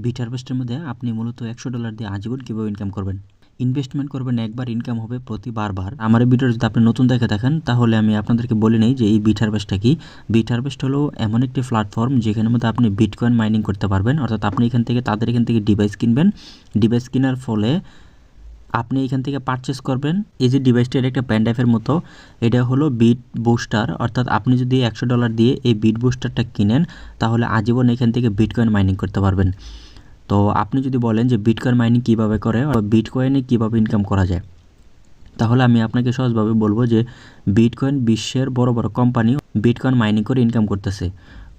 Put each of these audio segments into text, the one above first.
Bit হারভেস্টের মধ্যে আপনি মূলত $100 দিয়ে আজীবন কীভাবে ইনকাম করবেন। ইনভেস্টমেন্ট করবেন একবার, ইনকাম হবে প্রতি বারবার। আমার এই ভিডিওটা যদি আপনি নতুন দেখে থাকেন তাহলে আমি আপনাদেরকে বলে নেই যে এই বিট হারভেস্টটা কি। বিট হারভেস্ট হলো এমন একটি প্ল্যাটফর্ম যেখানের মধ্যে আপনি বিটকয়েন মাইনিং করতে পারবেন। অর্থাৎ আপনি তাদের এখান থেকে ডিভাইস কিনবেন। ডিভাইস কেনার ফলে আপনি এখান থেকে পারচেস করবেন। এই যে ডিভাইসটা, এটা একটা পেন ড্রাইভের মতো। এটা হলো বিট বুস্টার। অর্থাৎ আপনি যদি $100 দিয়ে এই বিট বুস্টারটা কিনেন তাহলে আজীবন এখান থেকে বিটকয়েন মাইনিং করতে পারবেন। তো আপনি যদি বলেন যে বিটকয়েন মাইনিং কীভাবে করে বা বিটকয়েনে কীভাবে ইনকাম করা যায়, তাহলে আমি আপনাকে সহজভাবে বলবো যে বিটকয়েন বিশ্বের বড় বড় কোম্পানি বিটকয়েন মাইনিং করে ইনকাম করতেছে।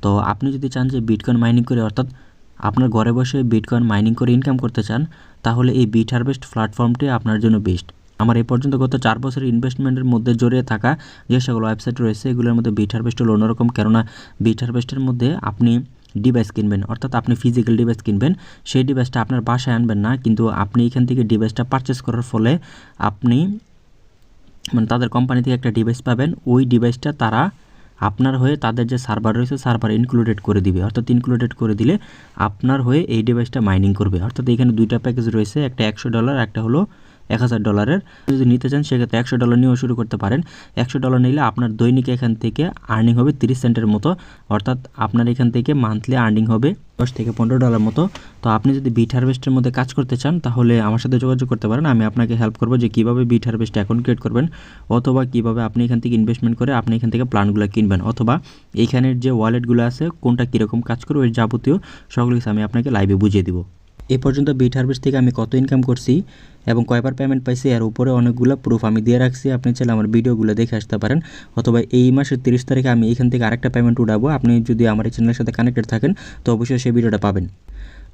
তো আপনি যদি চান যে বিটকয়েন মাইনিং করে, অর্থাৎ আপনার ঘরে বসে বিটকয়েন মাইনিং করে ইনকাম করতে চান, তাহলে এই বিট হারভেস্ট প্ল্যাটফর্মটি আপনার জন্য বেস্ট। আমার এই পর্যন্ত গত 4 বছরের ইনভেস্টমেন্টের মধ্যে জড়িয়ে থাকা যে সকল ওয়েবসাইট রয়েছে এগুলোর মধ্যে বিট হারভেস্ট হলো অন্যরকম। কেননা বিট হারভেস্টের মধ্যে আপনি ডিভাইস কিনবেন, অর্থাৎ আপনি ফিজিক্যাল ডিভাইস কিনবেন। সেই ডিভাইসটা আপনার বাসায় আনবেন না, কিন্তু আপনি এখান থেকে ডিভাইসটা পারচেস করার ফলে আপনি তাদের কোম্পানি থেকে একটা ডিভাইস পাবেন। ওই ডিভাইসটা তারা আপনার হয়ে তাদের যে সার্ভার রয়েছে সার্ভার ইনক্লুডেড করে দিবে। অর্থাৎ ইনক্লুডেড করে দিলে আপনার হয়ে এই ডিভাইসটা মাইনিং করবে। অর্থাৎ এখানে দুইটা প্যাকেজ রয়েছে, একটা $100, একটা হলো $1000। যদি নিতে চান সেক্ষেত্রে $100 নিয়েও শুরু করতে পারেন। $100 নিলে আপনার দৈনিক এখান থেকে আর্নিং হবে 30 সেন্টের মতো। অর্থাৎ আপনার এখান থেকে মান্থলি আর্নিং হবে $10 থেকে $15 মতো। তো আপনি যদি বিট হারভেস্টের মধ্যে কাজ করতে চান তাহলে আমার সাথে যোগাযোগ করতে পারেন। আমি আপনাকে হেল্প করবো যে কীভাবে বিট হারভেস্ট অ্যাকাউন্ট ক্রিয়েট করবেন, অথবা কীভাবে আপনি এখান থেকে ইনভেস্টমেন্ট করে আপনি এখান থেকে প্ল্যানগুলো কিনবেন, অথবা এইখানের যে ওয়ালেটগুলো আছে কোনটা কীরকম কাজ করবে, ওই যাবতীয় সকল কিছু আমি আপনাকে লাইভে বুঝিয়ে দিব। এ পর্যন্ত বিট হারভেস্ট থেকে আমি কত ইনকাম করছি এবং কয়বার পেমেন্ট পাইছি এর উপরে অনেকগুলো প্রুফ আমি দিয়ে রাখছি। আপনি চাইলে আমার ভিডিওগুলো দেখে আসতে পারেন, অথবা এই মাসের 30 তারিখে আমি এখান থেকে আরেকটা পেমেন্ট উঠাবো। আপনি যদি আমার এই চ্যানেলের সাথে কানেক্টেড থাকেন তো অবশ্যই সেই ভিডিওটা পাবেন।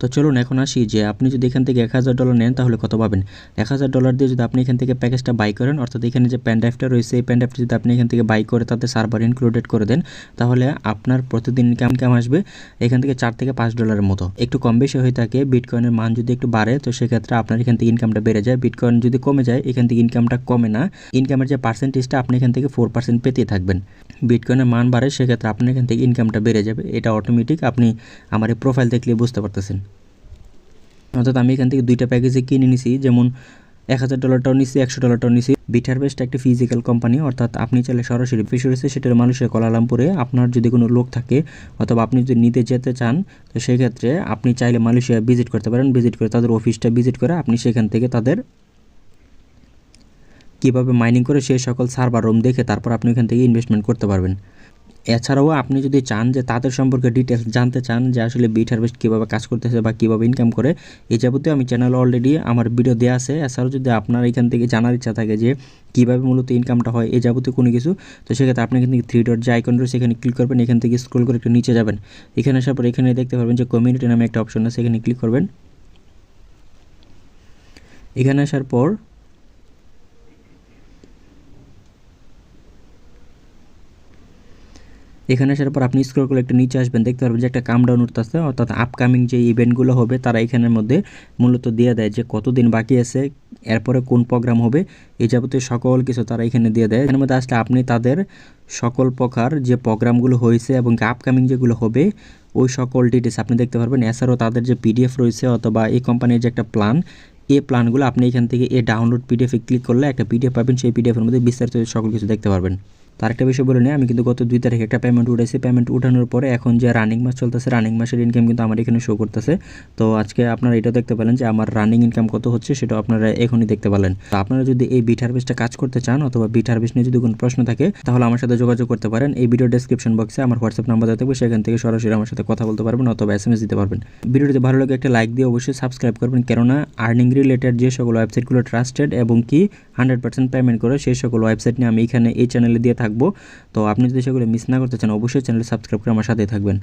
তো চলুন এখন আসি যে আপনি যদি এখান থেকে $1000 নেন তাহলে কত পাবেন। $1000 দিয়ে যদি আপনি এখান থেকে প্যাকেজটা বাই করেন, অর্থাৎ এখানে যে পেন ড্রাইভটা রয়েছে এই পেন ড্রাইভটা যদি আপনি এখান থেকে বাই করে তাদের সার্ভার ইনক্লুডেড করে দেন, তাহলে আপনার প্রতিদিন ইনকাম আসবে এখান থেকে $4 থেকে $5 মতো। একটু কম বেশি হয়ে থাকে। বিটকয়েনের মান যদি একটু বাড়ে তো সেক্ষেত্রে আপনার এখান থেকে ইনকামটা বেড়ে যায়। বিটকয়েন যদি কমে যায় এখান থেকে ইনকামটা কমে না। ইনকামের যে পার্সেন্টেজটা আপনি এখান থেকে 4% পেতে থাকবেন। বিটকয়েনের মান বাড়ে সেক্ষেত্রে আপনার এখান থেকে ইনকামটা বেড়ে যাবে। এটা অটোমেটিক, আপনি আমার এই প্রোফাইল দেখলে বুঝতে পারতেছেন। অর্থাৎ আমি এখান থেকে দুইটা প্যাকেজে কিনে নিছি, যেমন $1000টাও নিছি, $100টাও নিছি। বিট হারভেস্ট একটা ফিজিক্যাল কোম্পানি, অর্থাৎ আপনি চাইলে সরাসরি অফিস রয়েছে সেটার মালয়েশিয়া কুয়ালালামপুরে। আপনার যদি কোনো লোক থাকে অথবা আপনি যদি নিতে যেতে চান তো সেক্ষেত্রে আপনি চাইলে মালয়েশিয়া ভিজিট করতে পারেন। ভিজিট করে তাদের অফিসটা ভিজিট করে আপনি সেখান থেকে তাদের কীভাবে মাইনিং করে সেই সকল সার্ভার রুম দেখে তারপর আপনি এখান থেকে ইনভেস্টমেন্ট করতে পারবেন। এছাড়াও আপনি যদি চান যে তাদের সম্পর্কে ডিটেলস জানতে চান যে আসলে বিট হারভেস্ট কীভাবে কাজ করতেছে বা কীভাবে ইনকাম করে, এই যাবতীয় আমি চ্যানেলে অলরেডি আমার ভিডিও দেওয়া আছে। এছাড়াও যদি আপনার এখান থেকে জানার ইচ্ছা থাকে যে কীভাবে মূলত ইনকামটা হয় এই যাবতীয় কোনো কিছু, তো সেক্ষেত্রে আপনি এখান থেকে 3 ডট যে আইকন রয়েছে এখানে ক্লিক করবেন। এখান থেকে স্ক্রল করে একটু নিচে যাবেন। এখানে আসার পর এখানে দেখতে পারবেন যে কমিউনিটি নামে একটা অপশন আছে, এখানে ক্লিক করবেন। এখানে আসার পর এখানে আসার পর আপনি স্ক্রল করে একটু নিচে আসবেন, দেখতে পারবেন যে একটা কাউন্টডাউন উঠতেছে, অর্থাৎ আপকামিং যে ইভেন্টগুলো হবে তারা এখানের মধ্যে মূলত দিয়ে দেয় যে কতদিন বাকি আছে, এরপরে কোন প্রোগ্রাম হবে, এই যাবতীয় সকল কিছু তারা এখানে দিয়ে দেয়। এর মধ্যে আসলে আপনি তাদের সকল প্রকার যে প্রোগ্রামগুলো হয়েছে এবং আপকামিং যেগুলো হবে ওই সকল ডিটেলস আপনি দেখতে পারবেন। এছাড়াও তাদের যে পিডিএফ রয়েছে অথবা এই কোম্পানির যে একটা প্ল্যান, এই প্ল্যানগুলো আপনি এখান থেকে এই ডাউনলোড পিডিএফে ক্লিক করলে একটা পিডিএফ পাবেন। সেই পিডিএফের মধ্যে বিস্তারিত সকল কিছু দেখতে পারবেন। তার একটা বিষয় বলে নিই, আমি কিন্তু গত 2 তারিখে একটা পেমেন্ট উঠেছি। পেমেন্ট উঠানোর পরে এখন যে রানিং মাস চলতেছে, রানিং মাসের ইনকাম কিন্তু আমার এখানে শো করতেছে। তো আজকে আপনারা এটা দেখতে পেলেন যে আমার রানিং ইনকাম কত হচ্ছে, সেটা আপনারা এখনই দেখতে পেলেন। তো আপনারা যদি এই বিট হারভেস্টটা কাজ করতে চান অথবা বিট হারভেস্ট নিয়ে যদি কোনো প্রশ্ন থাকে তাহলে আমার সাথে যোগাযোগ করতে পারেন। এই ভিডিও ডেসক্রিপশন বক্সে আমার হোয়াটসঅ্যাপ নাম্বার দেওয়া থাকবে, সেখান থেকে সরাসরি আমার সাথে কথা বলতে পারবেন অথবা SMS দিতে পারবেন। ভিডিওটি ভালো লাগে একটা লাইক দিয়ে অবশ্যই সাবস্ক্রাইব করবেন, কেননা আর্নিং রিলেটেড যে সকল ওয়েবসাইটগুলো ট্রাস্টেড এবং কি 100% পেমেন্ট করে সেই সকল ওয়েবসাইট নিয়ে আমি এখানে এই চ্যানেলে দিয়ে থাকবো। তো আপনি যদি সেগুলো মিস না করতে চান অবশ্যই চ্যানেল সাবস্ক্রাইব করে আমার সাথে থাকবেন।